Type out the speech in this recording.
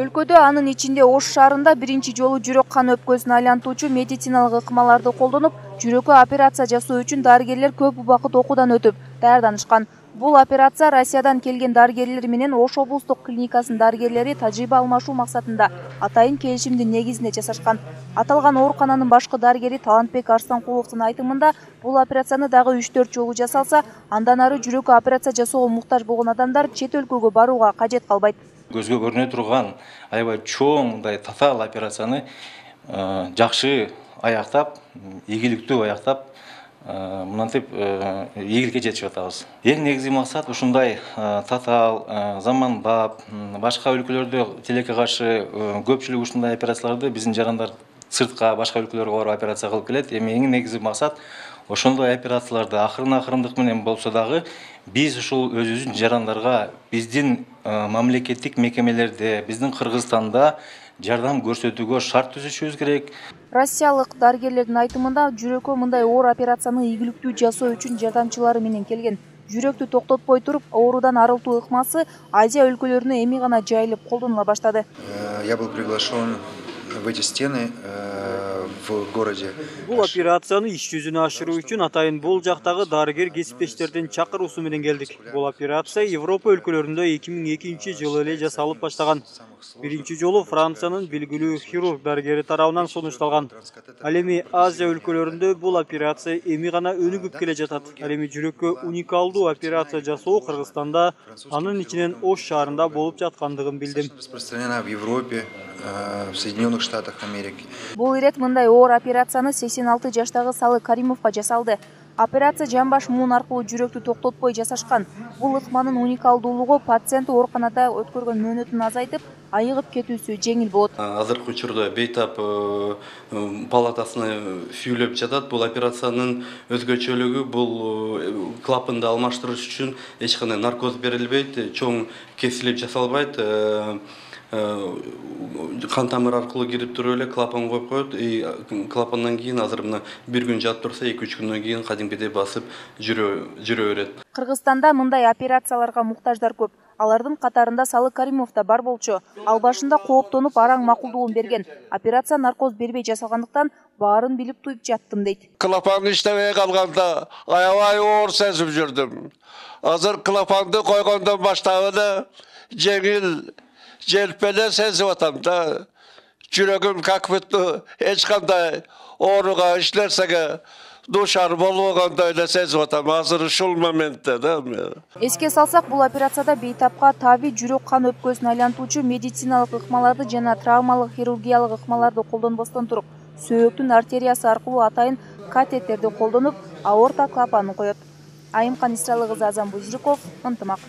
Өлкөдө анын ичинде Ош шаарында биринчи жолу жүрөк кан өпкөсүн айлантуучу медициналык ыкмаларды колдонуп, жүрөккө операция жасоо үчүн дарыгерлер көп убакыт окуудан өтүп даярданышкан. Бул операция Россиядан келген дарыгерлер менен Ош облустук клиникасынын дарыгерлери тажрыйба алмашуу максатында атайын келишимдин негизинде жасашкан. Аталган оорукананын башкы дарыгери Талантбек Арстанкуловдун айтымында, бул операцияны дагы 3-4 жолу жасалса, андан ары жүрөккө операция жасоого муктаж болгон адамдар чет өлкөгө барууга кажет калбайт. Көзгө көрүнө турган аябай чоң мындай татаал операцияны жакшы аяктап, ийгиликтүү аяктап, мынтип ийгиликке жетишип атабыз. Эң негизги максат ушундай татаал, заманбап, башка өлкөлөрдө тилекке каршы көпчүлүк ушундай операцияларды биздин жарандар сыртка, башка өлкөлөргө барып операция кылып келет. Эми эң негизги максат ошондой операцияларды акырындык менен болсо дагы биз ушул өзүбүздүн жарандарга биздин мамлекеттик мекемелерде, биздин Кыргызстанда жардам көрсөтүүгө шарт түзүшүбүз керек. Россиялык дарыгерлердин айтымында, жүрөккө мындай оор операцияны ийгиликтүү жасоо үчүн жардамчылары менен келген. Жүрөктү токтотпой туруп, оорудан арылтуу ыкмасы Азия өлкөлөрүнө эми гана жайылып колдонула баштады. Я был приглашен в эти стены в городе. Бул операцияны иш жүзүнө ашыруу үчүн атайын бул жактагы дарыгер кесиптештердин чакыруусу менен келдик. Бул операция Европа өлкөлөрүндө 2002 жылы эле жасалып баштаган. Биринчи жолу Франциянын белгилүү хирург дарыгери тарабынан сунушталган. Ал эми Азия өлкөлөрүндө бул операция эми гана өнүгүп келе жатат. Ал эми жүрөккө уникалдуу операция жасоо Кыргызстанда, анын ичинен Ош шаарында болуп жаткандыгын билдим. Распространена в Европе, в Соединенных Штатах Америки. Бул ирет мындай оор операцияны 86 жаштагы Салы Каримовго жасалды. Операция жамбаш муун аркылуу жүрөктү токтотпой жасашкан. Бул ыкманын уникалдуулугу пациент ооруканада өткөргөн мөөнөтүн азайтып, айыгып кетүүсү жеңил болот. Азыркы учурда бейтап палатасына сүйүлүп жатат. Бул операциянын өзгөчөлүгү бул клапанды алмаштырыш үчүн эч кандай наркоз берилбейт, чоң кесилип жасалбайт. Кан тамыр аркылуу кирип туруп эле клапан коюп коет. Клапандан кийин азыр мына 1 күн жатып турса, 2-3 күндөн кийин кадимкидей басып жүрө берет. Кыргызстанда мындай операцияларга муктаждар көп. Алардын катарында Салы Каримов да бар болчу. Ал башында кооптонуп, араң макулдугун берген. Операция наркоз бербей жасалгандыктан баарын билип туюп жаттым дейт. Клапан иштебей калганда аябай оор сезип жүрдүм. Азыр клапанды койгондон баштап эле жеңил желпеле сезип атам да. Жүрөгүм как будто эч кандай ооруга эч нерсеге душар болбогондой эле сезип атам азыр ушул моментте да. Эске салсак, бул операцияда бейтапка таби, жүрөк кан өпкөсүн айлантуучу медициналык ыкмаларды жана травмалык хирургиялык ыкмаларды колдонбостон туруп, сөөктүн артериясы аркылуу атайын катетерди колдонуп, аорта клапанын коет. Айымкан Исралый кызы Азам Бузирков, Ынтымак.